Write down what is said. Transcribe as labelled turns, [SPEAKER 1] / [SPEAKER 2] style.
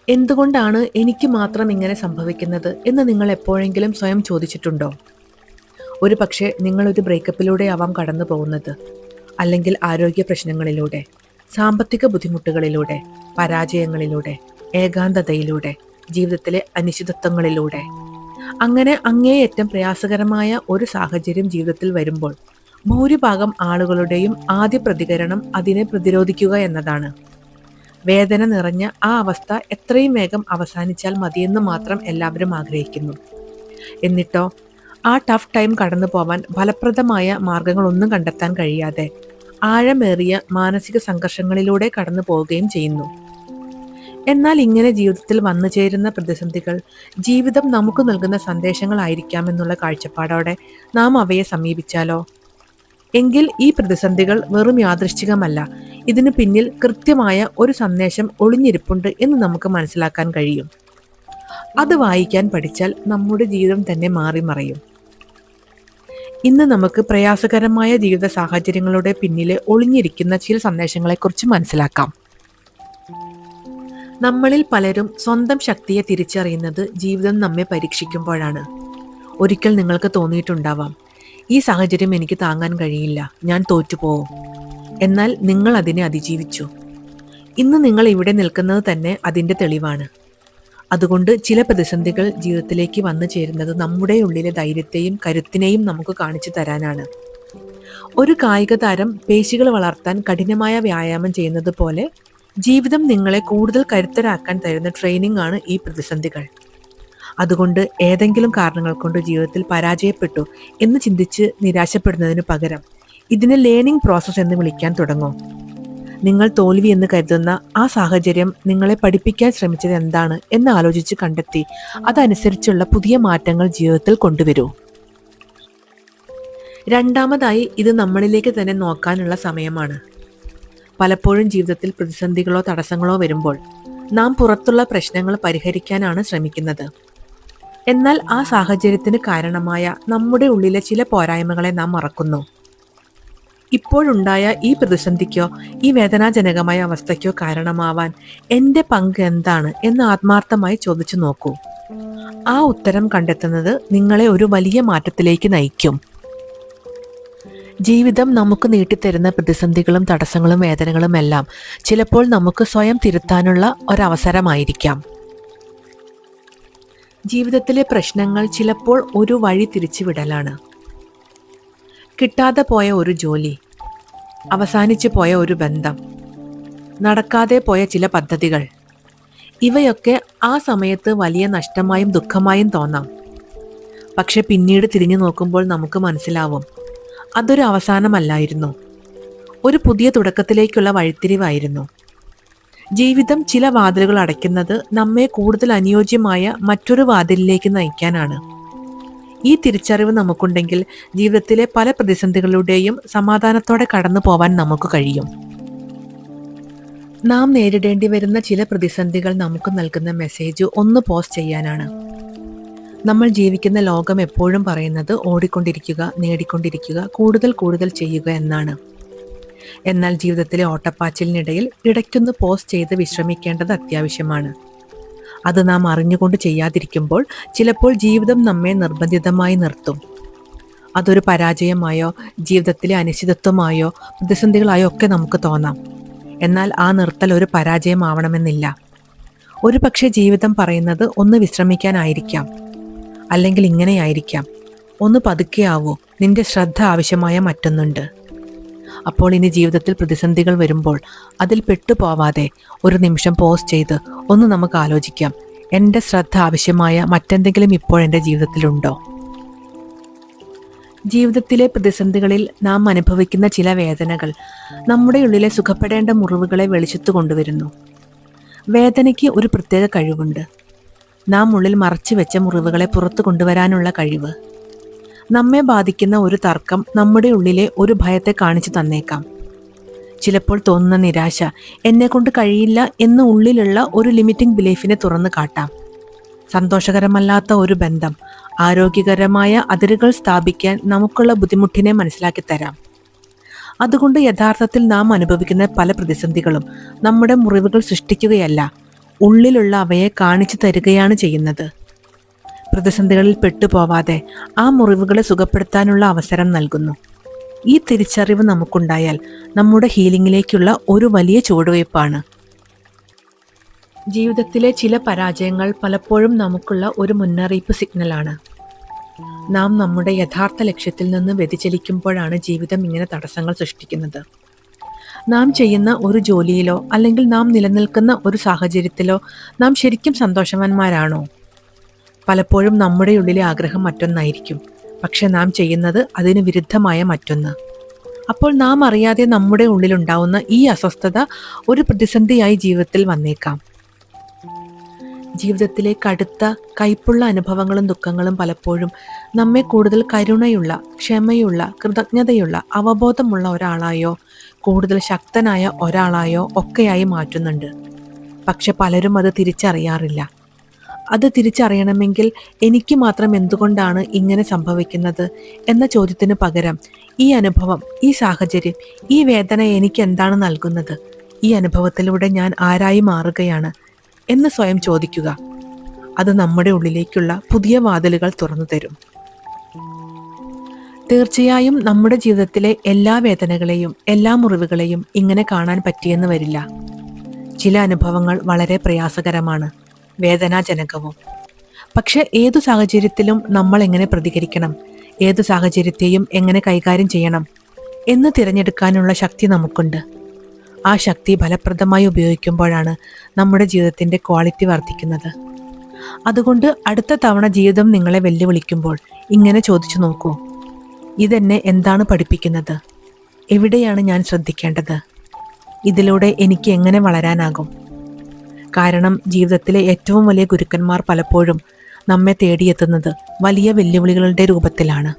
[SPEAKER 1] എന്തുകൊണ്ടാണ് എനിക്ക് മാത്രം ഇങ്ങനെ സംഭവിക്കുന്നത് എന്ന് നിങ്ങൾ എപ്പോഴെങ്കിലും സ്വയം ചോദിച്ചിട്ടുണ്ടോ? ഒരു പക്ഷേ നിങ്ങളൊരു ബ്രേക്കപ്പിലൂടെ ആവാം കടന്നു പോകുന്നത്, അല്ലെങ്കിൽ ആരോഗ്യ പ്രശ്നങ്ങളിലൂടെ, സാമ്പത്തിക ബുദ്ധിമുട്ടുകളിലൂടെ, പരാജയങ്ങളിലൂടെ, ഏകാന്തതയിലൂടെ, ജീവിതത്തിലെ അനിശ്ചിതത്വങ്ങളിലൂടെ. അങ്ങനെ അങ്ങേയറ്റം പ്രയാസകരമായ ഒരു സാഹചര്യം ജീവിതത്തിൽ വരുമ്പോൾ ഭൂരിഭാഗം ആളുകളുടെയും ആദ്യ പ്രതികരണം അതിനെ പ്രതിരോധിക്കുക എന്നതാണ്. വേദന നിറഞ്ഞ ആ അവസ്ഥ എത്രയും വേഗം അവസാനിച്ചാൽ മതിയെന്ന് മാത്രം എല്ലാവരും ആഗ്രഹിക്കുന്നു. എന്നിട്ടോ ആ ടഫ് ടൈം കടന്നു പോവാൻ ഫലപ്രദമായ മാർഗങ്ങളൊന്നും കണ്ടെത്താൻ കഴിയാതെ ആഴമേറിയ മാനസിക സംഘർഷങ്ങളിലൂടെ കടന്നു പോവുകയും ചെയ്യുന്നു. എന്നാൽ ഇങ്ങനെ ജീവിതത്തിൽ വന്നു ചേരുന്ന പ്രതിസന്ധികൾ ജീവിതം നമുക്ക് നൽകുന്ന സന്ദേശങ്ങളായിരിക്കാമെന്നുള്ള കാഴ്ചപ്പാടോടെ നാം അവയെ സമീപിച്ചാലോ? എങ്കിൽ ഈ പ്രതിസന്ധികൾ വെറും യാദൃശ്ചികമല്ല, ഇതിനു പിന്നിൽ കൃത്യമായ ഒരു സന്ദേശം ഒളിഞ്ഞിരിപ്പുണ്ട് എന്ന് നമുക്ക് മനസ്സിലാക്കാൻ കഴിയും. അത് വായിക്കാൻ പഠിച്ചാൽ നമ്മുടെ ജീവിതം തന്നെ മാറി മറയും. ഇന്ന് നമുക്ക് പ്രയാസകരമായ ജീവിത സാഹചര്യങ്ങളുടെ പിന്നിലെ ഒളിഞ്ഞിരിക്കുന്ന ചില സന്ദേശങ്ങളെക്കുറിച്ച് മനസ്സിലാക്കാം. നമ്മളിൽ പലരും സ്വന്തം ശക്തിയെ തിരിച്ചറിയുന്നത് ജീവിതം നമ്മെ പരീക്ഷിക്കുമ്പോഴാണ്. ഒരിക്കൽ നിങ്ങൾക്ക് തോന്നിയിട്ടുണ്ടാവാം, ഈ സാഹചര്യം എനിക്ക് താങ്ങാൻ കഴിയില്ല, ഞാൻ തോറ്റുപോകും. എന്നാൽ നിങ്ങൾ അതിനെ അതിജീവിച്ചു. ഇന്ന് നിങ്ങൾ ഇവിടെ നിൽക്കുന്നത് തന്നെ അതിൻ്റെ തെളിവാണ്. അതുകൊണ്ട് ചില പ്രതിസന്ധികൾ ജീവിതത്തിലേക്ക് വന്നു ചേരുന്നത് നമ്മുടെ ഉള്ളിലെ ധൈര്യത്തെയും കരുത്തിനെയും നമുക്ക് കാണിച്ചു തരാനാണ്. ഒരു കായിക താരം പേശികൾ വളർത്താൻ കഠിനമായ വ്യായാമം ചെയ്യുന്നത് പോലെ ജീവിതം നിങ്ങളെ കൂടുതൽ കരുത്തരാക്കാൻ തരുന്ന ട്രെയിനിങ് ആണ് ഈ പ്രതിസന്ധികൾ. അതുകൊണ്ട് ഏതെങ്കിലും കാരണങ്ങൾ കൊണ്ട് ജീവിതത്തിൽ പരാജയപ്പെട്ടു എന്ന് ചിന്തിച്ച് നിരാശപ്പെടുന്നതിന് പകരം ഇതിനെ ലേണിംഗ് പ്രോസസ്സ് എന്ന് വിളിക്കാൻ തുടങ്ങും. നിങ്ങൾ തോൽവി എന്ന് കരുതുന്ന ആ സാഹചര്യം നിങ്ങളെ പഠിപ്പിക്കാൻ ശ്രമിച്ചത് എന്താണ് എന്ന് ആലോചിച്ച് കണ്ടെത്തി അതനുസരിച്ചുള്ള പുതിയ മാറ്റങ്ങൾ ജീവിതത്തിൽ കൊണ്ടുവരൂ. രണ്ടാമതായി, ഇത് നമ്മളിലേക്ക് തന്നെ നോക്കാനുള്ള സമയമാണ്. പലപ്പോഴും ജീവിതത്തിൽ പ്രതിസന്ധികളോ തടസ്സങ്ങളോ വരുമ്പോൾ നാം പുറത്തുള്ള പ്രശ്നങ്ങൾ പരിഹരിക്കാനാണ് ശ്രമിക്കുന്നത്. എന്നാൽ ആ സാഹചര്യത്തിന് കാരണമായ നമ്മുടെ ഉള്ളിലെ ചില പോരായ്മകളെ നാം മറക്കുന്നു. ഇപ്പോഴുണ്ടായ ഈ പ്രതിസന്ധിക്കോ ഈ വേദനാജനകമായ അവസ്ഥയ്ക്കോ കാരണമാവാൻ എൻ്റെ പങ്ക് എന്താണ് എന്ന് ആത്മാർത്ഥമായി ചോദിച്ചു നോക്കൂ. ആ ഉത്തരം കണ്ടെത്തുന്നത് നിങ്ങളെ ഒരു വലിയ മാറ്റത്തിലേക്ക് നയിക്കും. ജീവിതം നമുക്ക് നീട്ടിത്തരുന്ന പ്രതിസന്ധികളും തടസ്സങ്ങളും വേദനകളും എല്ലാം ചിലപ്പോൾ നമുക്ക് സ്വയം തിരുത്താനുള്ള ഒരവസരമായിരിക്കാം. ജീവിതത്തിലെ പ്രശ്നങ്ങൾ ചിലപ്പോൾ ഒരു വഴി തിരിച്ചുവിടലാണ്. കിട്ടാതെ പോയ ഒരു ജോലി, അവസാനിച്ചു പോയ ഒരു ബന്ധം, നടക്കാതെ പോയ ചില പദ്ധതികൾ, ഇവയൊക്കെ ആ സമയത്ത് വലിയ നഷ്ടമായും ദുഃഖമായും തോന്നാം. പക്ഷെ പിന്നീട് തിരിഞ്ഞു നോക്കുമ്പോൾ നമുക്ക് മനസ്സിലാവും, അതൊരു അവസാനമല്ലായിരുന്നു, ഒരു പുതിയ തുടക്കത്തിലേക്കുള്ള വഴിത്തിരിവായിരുന്നു. ജീവിതം ചില വാതിലുകൾ അടയ്ക്കുന്നത് നമ്മെ കൂടുതൽ അനുയോജ്യമായ മറ്റൊരു വാതിലിലേക്ക് നയിക്കാനാണ്. ഈ തിരിച്ചറിവ് നമുക്കുണ്ടെങ്കിൽ ജീവിതത്തിലെ പല പ്രതിസന്ധികളുടെയും സമാധാനത്തോടെ കടന്നു പോവാൻ നമുക്ക് കഴിയും. നാം നേരിടേണ്ടി വരുന്ന ചില പ്രതിസന്ധികൾ നമുക്ക് നൽകുന്ന മെസ്സേജ് ഒന്ന് പോസ് ചെയ്യാനാണ്. നമ്മൾ ജീവിക്കുന്ന ലോകം എപ്പോഴും പറയുന്നത് ഓടിക്കൊണ്ടിരിക്കുക, നേടിക്കൊണ്ടിരിക്കുക, കൂടുതൽ കൂടുതൽ ചെയ്യുക എന്നാണ്. എന്നാൽ ജീവിതത്തിലെ ഓട്ടപ്പാച്ചിലിനിടയിൽ ഇടയ്ക്കൊന്ന് പോസ് ചെയ്ത് വിശ്രമിക്കേണ്ടത് അത്യാവശ്യമാണ്. അത് നാം അറിഞ്ഞുകൊണ്ട് ചെയ്യാതിരിക്കുമ്പോൾ ചിലപ്പോൾ ജീവിതം നമ്മെ നിർബന്ധിതമായി നിർത്തും. അതൊരു പരാജയമായോ ജീവിതത്തിലെ അനിശ്ചിതത്വമായോ പ്രതിസന്ധികളായോ ഒക്കെ നമുക്ക് തോന്നാം. എന്നാൽ ആ നിർത്തൽ ഒരു പരാജയമാവണമെന്നില്ല. ഒരു പക്ഷേ ജീവിതം പറയുന്നത് ഒന്ന് വിശ്രമിക്കാനായിരിക്കാം, അല്ലെങ്കിൽ ഇങ്ങനെയായിരിക്കാം, ഒന്ന് പതുക്കെയാവൂ, നിന്റെ ശ്രദ്ധ ആവശ്യമായ മറ്റൊന്നുണ്ട്. അപ്പോൾ ഇനി ജീവിതത്തിൽ പ്രതിസന്ധികൾ വരുമ്പോൾ അതിൽ പെട്ടുപോവാതെ ഒരു നിമിഷം പോസ് ചെയ്ത് ഒന്ന് നമുക്ക് ആലോചിക്കാം, എൻ്റെ ശ്രദ്ധ ആവശ്യമായ മറ്റെന്തെങ്കിലും ഇപ്പോൾ എൻ്റെ ജീവിതത്തിലുണ്ടോ? ജീവിതത്തിലെ പ്രതിസന്ധികളിൽ നാം അനുഭവിക്കുന്ന ചില വേദനകൾ നമ്മുടെ ഉള്ളിലെ സുഖപ്പെടേണ്ട മുറിവുകളെ വെളിച്ചത്ത് കൊണ്ടുവരുന്നു. വേദനയ്ക്ക് ഒരു പ്രത്യേക കഴിവുണ്ട്. നാം ഉള്ളിൽ മറച്ചു വെച്ച മുറിവുകളെ പുറത്തു കൊണ്ടുവരാനുള്ള കഴിവ്. നമ്മെ ബാധിക്കുന്ന ഒരു തർക്കം നമ്മുടെ ഉള്ളിലെ ഒരു ഭയത്തെ കാണിച്ചു തന്നേക്കാം. ചിലപ്പോൾ തോന്നുന്ന നിരാശ എന്നെക്കൊണ്ട് കഴിയില്ല എന്ന ഉള്ളിലുള്ള ഒരു ലിമിറ്റിംഗ് ബിലീഫിനെ തുറന്നു കാട്ടാം. സന്തോഷകരമല്ലാത്ത ഒരു ബന്ധം ആരോഗ്യകരമായ അതിരുകൾ സ്ഥാപിക്കാൻ നമുക്കുള്ള ബുദ്ധിമുട്ടിനെ മനസ്സിലാക്കി തരാം. അതുകൊണ്ട് യഥാർത്ഥത്തിൽ നാം അനുഭവിക്കുന്ന പല പ്രതിസന്ധികളും നമ്മുടെ മുറിവുകൾ സൃഷ്ടിക്കുകയല്ല, ഉള്ളിലുള്ള അവയെ കാണിച്ചു തരികയാണ് ചെയ്യുന്നത്. പ്രതിസന്ധികളിൽ പെട്ടുപോവാതെ ആ മുറിവുകളെ സുഖപ്പെടുത്താനുള്ള അവസരം നൽകുന്നു. ഈ തിരിച്ചറിവ് നമുക്കുണ്ടായാൽ നമ്മുടെ ഹീലിംഗിലേക്കുള്ള ഒരു വലിയ ചുവടുവയ്പ്പാണ്. ജീവിതത്തിലെ ചില പരാജയങ്ങൾ പലപ്പോഴും നമുക്കുള്ള ഒരു മുന്നറിയിപ്പ് സിഗ്നലാണ്. നാം നമ്മുടെ യഥാർത്ഥ ലക്ഷ്യത്തിൽ നിന്ന് വ്യതിചലിക്കുമ്പോഴാണ് ജീവിതം ഇങ്ങനെ തടസ്സങ്ങൾ സൃഷ്ടിക്കുന്നത്. നാം ചെയ്യുന്ന ഒരു ജോലിയിലോ അല്ലെങ്കിൽ നാം നിലനിൽക്കുന്ന ഒരു സാഹചര്യത്തിലോ നാം ശരിക്കും സന്തോഷവാന്മാരാണോ? പലപ്പോഴും നമ്മുടെ ഉള്ളിലെ ആഗ്രഹം മറ്റൊന്നായിരിക്കും, പക്ഷെ നാം ചെയ്യുന്നത് അതിന് വിരുദ്ധമായ മറ്റൊന്ന്. അപ്പോൾ നാം അറിയാതെ നമ്മുടെ ഉള്ളിലുണ്ടാവുന്ന ഈ അസ്വസ്ഥത ഒരു പ്രതിസന്ധിയായി ജീവിതത്തിൽ വന്നേക്കാം. ജീവിതത്തിലെ കടുത്ത കയ്പുള്ള അനുഭവങ്ങളും ദുഃഖങ്ങളും പലപ്പോഴും നമ്മെ കൂടുതൽ കരുണയുള്ള, ക്ഷമയുള്ള, കൃതജ്ഞതയുള്ള, അവബോധമുള്ള ഒരാളായോ കൂടുതൽ ശക്തനായ ഒരാളായോ ഒക്കെയായി മാറ്റുന്നുണ്ട്. പക്ഷെ പലരും അത് തിരിച്ചറിയാറില്ല. അത് തിരിച്ചറിയണമെങ്കിൽ എനിക്ക് മാത്രം എന്തുകൊണ്ടാണ് ഇങ്ങനെ സംഭവിക്കുന്നത് എന്ന ചോദ്യത്തിന് പകരം ഈ അനുഭവം, ഈ സാഹചര്യം, ഈ വേദന എനിക്ക് എന്താണ് നൽകുന്നത്, ഈ അനുഭവത്തിലൂടെ ഞാൻ ആരായി മാറുകയാണ് എന്ന് സ്വയം ചോദിക്കുക. അത് നമ്മുടെ ഉള്ളിലേക്കുള്ള പുതിയ വാതിലുകൾ തുറന്നു തരും. തീർച്ചയായും നമ്മുടെ ജീവിതത്തിലെ എല്ലാ വേദനകളെയും എല്ലാ മുറിവുകളെയും ഇങ്ങനെ കാണാൻ പറ്റിയെന്ന് വരില്ല. ചില അനുഭവങ്ങൾ വളരെ പ്രയാസകരമാണ്, വേദനാജനകവും. പക്ഷെ ഏതു സാഹചര്യത്തിലും നമ്മൾ എങ്ങനെ പ്രതികരിക്കണം, ഏതു സാഹചര്യത്തെയും എങ്ങനെ കൈകാര്യം ചെയ്യണം എന്ന് തിരഞ്ഞെടുക്കാനുള്ള ശക്തി നമുക്കുണ്ട്. ആ ശക്തി ഫലപ്രദമായി ഉപയോഗിക്കുമ്പോഴാണ് നമ്മുടെ ജീവിതത്തിൻ്റെ ക്വാളിറ്റി വർദ്ധിക്കുന്നത്. അതുകൊണ്ട് അടുത്ത തവണ ജീവിതം നിങ്ങളെ വെല്ലുവിളിക്കുമ്പോൾ ഇങ്ങനെ ചോദിച്ചു നോക്കൂ: ഇതെന്നെ എന്താണ് പഠിപ്പിക്കുന്നത്? എവിടെയാണ് ഞാൻ ശ്രദ്ധിക്കേണ്ടത്? ഇതിലൂടെ എനിക്ക് എങ്ങനെ വളരാനാകും? കാരണം ജീവിതത്തിലെ ഏറ്റവും വലിയ ഗുരുക്കന്മാർ പലപ്പോഴും നമ്മെ തേടിയെത്തുന്നത് വലിയ വെല്ലുവിളികളുടെ രൂപത്തിലാണ്.